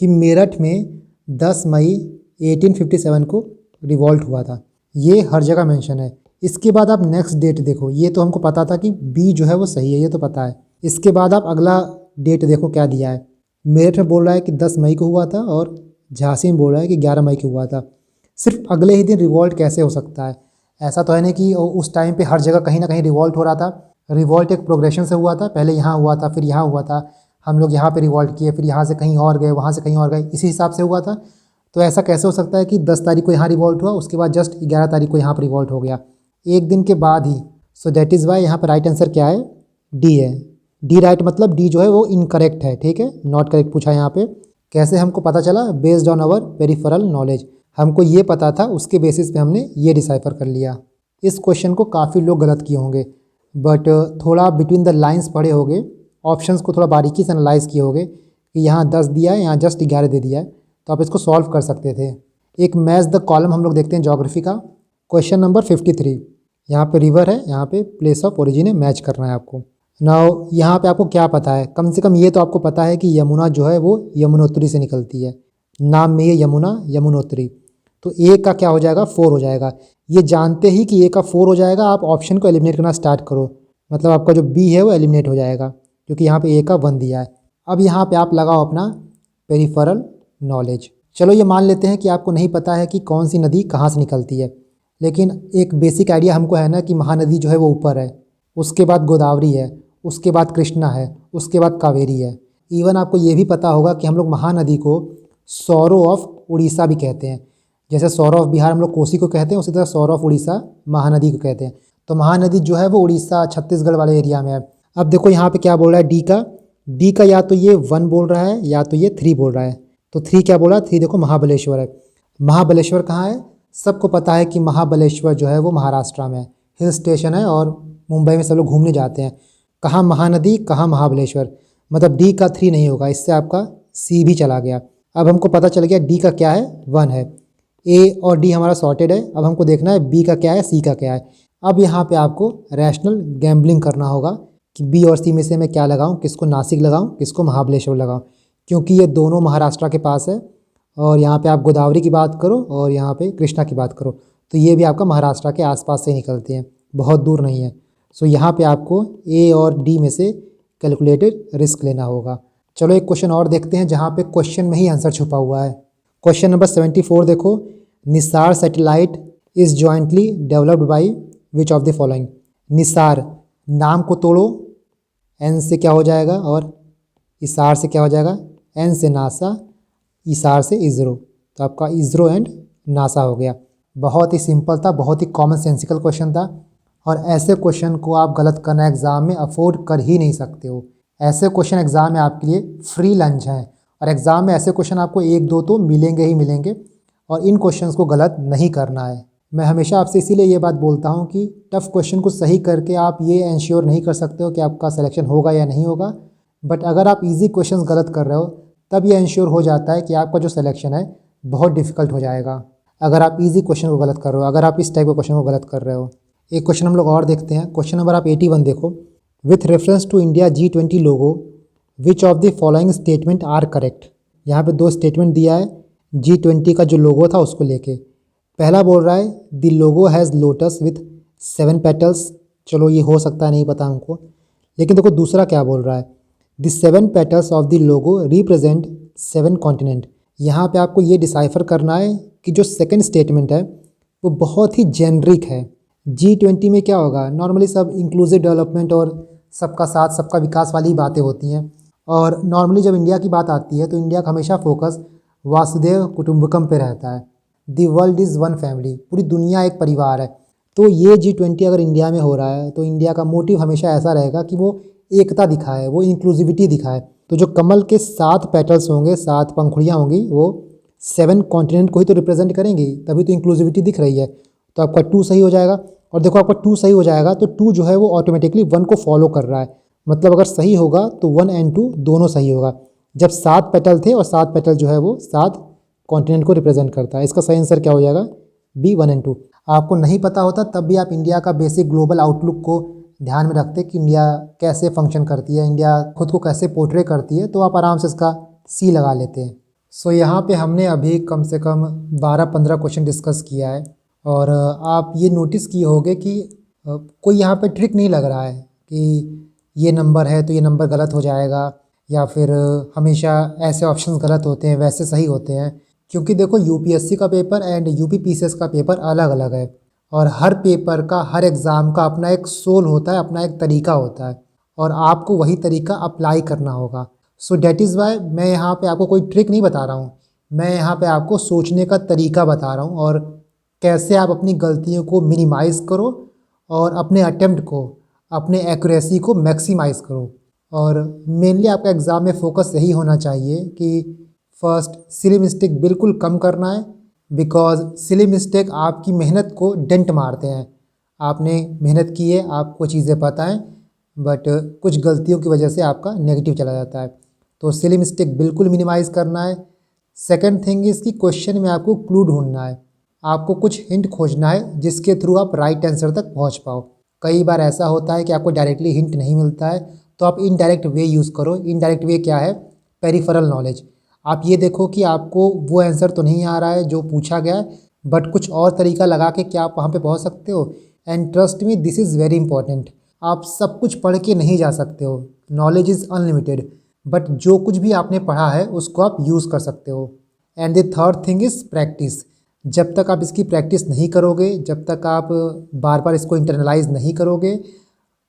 कि मेरठ में 10 मई 1857 को रिवॉल्ट हुआ था, ये हर जगह मेंशन है। इसके बाद आप नेक्स्ट डेट देखो, ये तो हमको पता था कि बी जो है वो सही है, ये तो पता है। इसके बाद आप अगला डेट देखो क्या दिया है। मेरठ में बोल रहा है कि 10 मई को हुआ था और झांसी में बोल रहा है कि 11 मई को हुआ था। सिर्फ अगले ही दिन रिवॉल्ट कैसे हो सकता है? ऐसा तो है नहीं कि उस टाइम पे हर जगह कहीं ना कहीं रिवॉल्ट हो रहा था। रिवॉल्ट एक प्रोग्रेशन से हुआ था, पहले यहाँ हुआ था फिर यहाँ हुआ था, हम लोग यहाँ पे रिवॉल्ट किए फिर यहाँ से कहीं और गए, वहाँ से कहीं और गए, इसी हिसाब से हुआ था। तो ऐसा कैसे हो सकता है कि 10 तारीख को यहाँ रिवॉल्ट हुआ उसके बाद जस्ट 11 तारीख को यहाँ पर रिवॉल्ट हो गया, एक दिन के बाद ही। सो दैट इज़ वाई यहाँ पर राइट आंसर क्या है, डी है। डी राइट मतलब डी जो है वो इनकरेक्ट है, ठीक है, नॉट करेक्ट पूछा है यहाँ पे। कैसे हमको पता चला, based on our peripheral knowledge, हमको ये पता था उसके बेसिस पे हमने ये डिसाइफर कर लिया। इस क्वेश्चन को काफ़ी लोग गलत किए होंगे, बट थोड़ा बिटवीन द लाइंस पढ़े होंगे, ऑप्शंस को थोड़ा बारीकी से एनालाइज किए होंगे कि यहाँ 10 दिया है, यहाँ जस्ट 11 दे दिया है, तो आप इसको सॉल्व कर सकते थे। एक मैच द कॉलम हम लोग देखते हैं ज्योग्राफी का। क्वेश्चन नंबर 53, यहाँ पे रिवर है, यहाँ पे प्लेस ऑफ ओरिजिन है, मैच करना है आपको। नाउ यहाँ पे आपको क्या पता है, कम से कम ये तो आपको पता है कि यमुना जो है वो यमुनोत्री से निकलती है, नाम में ये यमुना यमुनोत्री। तो ए का क्या हो जाएगा, 4 हो जाएगा। ये जानते ही कि ए का 4 हो जाएगा, आप ऑप्शन को एलिमिनेट करना स्टार्ट करो, मतलब आपका जो बी है वो एलिमिनेट हो जाएगा, क्योंकि यहाँ पे ए का 1 दिया है। अब यहाँ पे आप लगाओ अपना पेरिफेरल नॉलेज। चलो ये मान लेते हैं कि आपको नहीं पता है कि कौन सी नदी कहाँ से निकलती है, लेकिन एक बेसिक आइडिया हमको है ना कि महानदी जो है वो ऊपर है, उसके बाद गोदावरी है, उसके बाद कृष्णा है, उसके बाद कावेरी है। इवन आपको ये भी पता होगा कि हम लोग महानदी को सौरो ऑफ उड़ीसा भी कहते हैं। जैसे सौरो ऑफ बिहार हम लोग कोसी को कहते हैं, उसी तरह सौरो ऑफ उड़ीसा महानदी को कहते हैं। तो महानदी जो है वो उड़ीसा छत्तीसगढ़ वाले एरिया में है। अब देखो यहाँ पे क्या बोल रहा है, डी का या तो ये 1 बोल रहा है या तो ये 3 बोल रहा है। तो 3 क्या बोला, 3 देखो महाबलेश्वर है। महाबलेश्वर कहाँ है, सबको पता है कि महाबलेश्वर जो है वो महाराष्ट्र में है, हिल स्टेशन है और मुंबई में सब लोग घूमने जाते हैं। कहाँ महानदी, कहाँ महाबलेश्वर, मतलब डी का 3 नहीं होगा, इससे आपका सी भी चला गया। अब हमको पता चल गया डी का क्या है, 1 है। ए और डी हमारा सॉर्टेड है। अब हमको देखना है बी का क्या है, सी का क्या है। अब यहाँ पे आपको रैशनल गैम्बलिंग करना होगा कि बी और सी में से मैं क्या लगाऊं, किसको नासिक लगाऊं, किसको महाबलेश्वर लगाऊं, क्योंकि ये दोनों महाराष्ट्र के पास है। और यहाँ पे आप गोदावरी की बात करो और यहाँ पे कृष्णा की बात करो तो ये भी आपका महाराष्ट्र के आसपास से निकलते हैं, बहुत दूर नहीं है। सो यहाँ पे आपको ए और डी में से कैलकुलेटेड रिस्क लेना होगा। चलो एक क्वेश्चन और देखते हैं जहाँ पे क्वेश्चन में ही आंसर छुपा हुआ है। क्वेश्चन नंबर 74 देखो, Nisar satellite is jointly developed by which of the following. Nisar, नाम को तोड़ो, एन से क्या हो जाएगा और इसार से क्या हो जाएगा, एन से नासा, इसार से इसरो, तो आपका इसरो एंड नासा हो गया। बहुत ही सिंपल था, बहुत ही कॉमन सेंसिकल क्वेश्चन था। और ऐसे क्वेश्चन को आप गलत करना एग्ज़ाम में अफोर्ड कर ही नहीं सकते हो। ऐसे क्वेश्चन एग्ज़ाम में आपके लिए फ्री लंच हैं और एग्ज़ाम में ऐसे क्वेश्चन आपको एक दो तो मिलेंगे ही मिलेंगे और इन क्वेश्चंस को गलत नहीं करना है। मैं हमेशा आपसे इसीलिए ये बात बोलता हूँ कि टफ़ क्वेश्चन को सही करके आप ये इंश्योर नहीं कर सकते हो कि आपका सिलेक्शन होगा या नहीं होगा, बट अगर आप इजी क्वेश्चंस गलत कर रहे हो तब ये इंश्योर हो जाता है कि आपका जो सिलेक्शन है बहुत डिफ़िकल्ट हो जाएगा अगर आप इजी क्वेश्चन को गलत कर रहे हो, अगर आप इस टाइप के क्वेश्चन को गलत कर रहे हो। एक क्वेश्चन हम लोग और देखते हैं। क्वेश्चन नंबर आप 81 देखो। With reference to India G20 logo which of the following statement are correct. यहाँ पे दो स्टेटमेंट दिया है G20 का जो लोगो था उसको लेके। पहला बोल रहा है the logo has lotus with 7 petals. चलो ये हो सकता है, नहीं पता हमको। लेकिन देखो दूसरा क्या बोल रहा है, the 7 petals of the logo represent 7 continent. यहाँ पे आपको ये डिसाइफर करना है कि जो सेकंड स्टेटमेंट है वो बहुत ही जेनरिक है। G20 में क्या होगा, नॉर्मली सब इंक्लूसिव डेवलपमेंट और सबका साथ सबका विकास वाली बातें होती हैं। और नॉर्मली जब इंडिया की बात आती है तो इंडिया का हमेशा फोकस वासुदेव कुटुंबकम पे रहता है। The world is one family, पूरी दुनिया एक परिवार है। तो ये G20 अगर इंडिया में हो रहा है तो इंडिया का मोटिव हमेशा ऐसा रहेगा कि वो एकता दिखाए, वो इंक्लूसिविटी दिखाए। तो जो कमल के 7 पेटल्स होंगे, 7 पंखुड़ियाँ होंगी, वो 7 कॉन्टिनेंट को ही तो रिप्रेजेंट करेंगी, तभी तो इंक्लूसिविटी दिख रही है। तो आपका 2 सही हो जाएगा। और देखो आपका 2 सही हो जाएगा तो 2 जो है वो ऑटोमेटिकली 1 को फॉलो कर रहा है। मतलब अगर सही होगा तो 1 एंड 2 दोनों सही होगा। जब 7 पेटल थे और 7 पेटल जो है वो 7 कॉन्टिनेंट को रिप्रेजेंट करता है। इसका सही आंसर क्या हो जाएगा, B 1 एंड 2। आपको नहीं पता होता तब भी आप इंडिया का बेसिक ग्लोबल आउटलुक को ध्यान में रखते कि इंडिया कैसे फंक्शन करती है, इंडिया खुद को कैसे पोर्ट्रे करती है, तो आप आराम से इसका C लगा लेते हैं। सो यहाँ पे हमने अभी कम से कम 12-15 क्वेश्चन डिस्कस किया है और आप ये नोटिस किए होंगे कि कोई यहाँ पे ट्रिक नहीं लग रहा है कि ये नंबर है तो ये नंबर गलत हो जाएगा या फिर हमेशा ऐसे ऑप्शंस गलत होते हैं वैसे सही होते हैं। क्योंकि देखो UPSC का पेपर एंड UP PCS का पेपर अलग अलग है और हर पेपर का, हर एग्ज़ाम का अपना एक सोल होता है, अपना एक तरीका होता है और आपको वही तरीका अप्लाई करना होगा। सो डैट इज़ वाई मैं यहाँ पे आपको कोई ट्रिक नहीं बता रहा हूँ, मैं यहाँ पे आपको सोचने का तरीका बता रहा हूँ और कैसे आप अपनी गलतियों को मिनिमाइज़ करो और अपने अटेम्प्ट को, अपने एक्यूरेसी को मैक्सिमाइज़ करो। और मेनली आपका एग्ज़ाम में फोकस यही होना चाहिए कि फर्स्ट सिली मिस्टेक बिल्कुल कम करना है, बिकॉज सिली मिस्टेक आपकी मेहनत को डेंट मारते हैं। आपने मेहनत की है, आपको चीज़ें पता हैं, बट कुछ गलतियों की वजह से आपका नेगेटिव चला जाता है। तो सिली मिस्टेक बिल्कुल मिनिमाइज़ करना है। सेकंड थिंग इज़ कि क्वेश्चन में आपको क्लू ढूंढना है, आपको कुछ हिंट खोजना है जिसके थ्रू आप राइट आंसर तक पहुंच पाओ। कई बार ऐसा होता है कि आपको डायरेक्टली हिंट नहीं मिलता है तो आप इनडायरेक्ट वे यूज़ करो। इनडायरेक्ट वे क्या है, पेरिफेरल नॉलेज। आप ये देखो कि आपको वो आंसर तो नहीं आ रहा है जो पूछा गया है, बट कुछ और तरीका लगा के क्या आप वहाँ पे पहुँच सकते हो। And trust me, this is very important. आप सब कुछ पढ़ के नहीं जा सकते हो, नॉलेज इज़ अनलिमिटेड, बट जो कुछ भी आपने पढ़ा है उसको आप यूज़ कर सकते हो। And the third thing is practice. जब तक आप इसकी प्रैक्टिस नहीं करोगे, जब तक आप बार बार इसको इंटरनलाइज नहीं करोगे,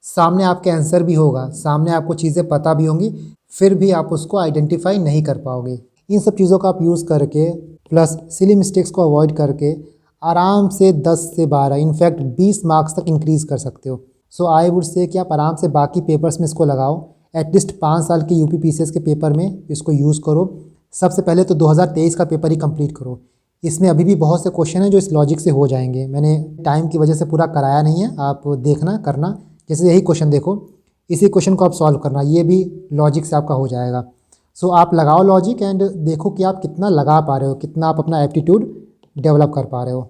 सामने आपके आंसर भी होगा, सामने आपको चीज़ें पता भी होंगी, फिर भी आप उसको आइडेंटिफाई नहीं कर पाओगे। इन सब चीज़ों का आप यूज़ करके प्लस सिली मिस्टेक्स को अवॉइड करके आराम से 10 से 12 इनफैक्ट 20 मार्क्स तक इंक्रीज़ कर सकते हो। सो आई वुड से कि आप आराम से बाकी पेपर्स में इसको लगाओ। एटलीस्ट 5 साल के UP PCS के पेपर में इसको यूज़ करो। सबसे पहले तो 2023 का पेपर ही कंप्लीट करो। इसमें अभी भी बहुत से क्वेश्चन हैं जो इस लॉजिक से हो जाएंगे। मैंने टाइम की वजह से पूरा कराया नहीं है, आप देखना करना। जैसे यही क्वेश्चन देखो, इसी क्वेश्चन को आप सॉल्व करना, ये भी लॉजिक से आपका हो जाएगा। सो आप लगाओ लॉजिक एंड देखो कि आप कितना लगा पा रहे हो, कितना आप अपना एप्टीट्यूड डेवलप कर पा रहे हो।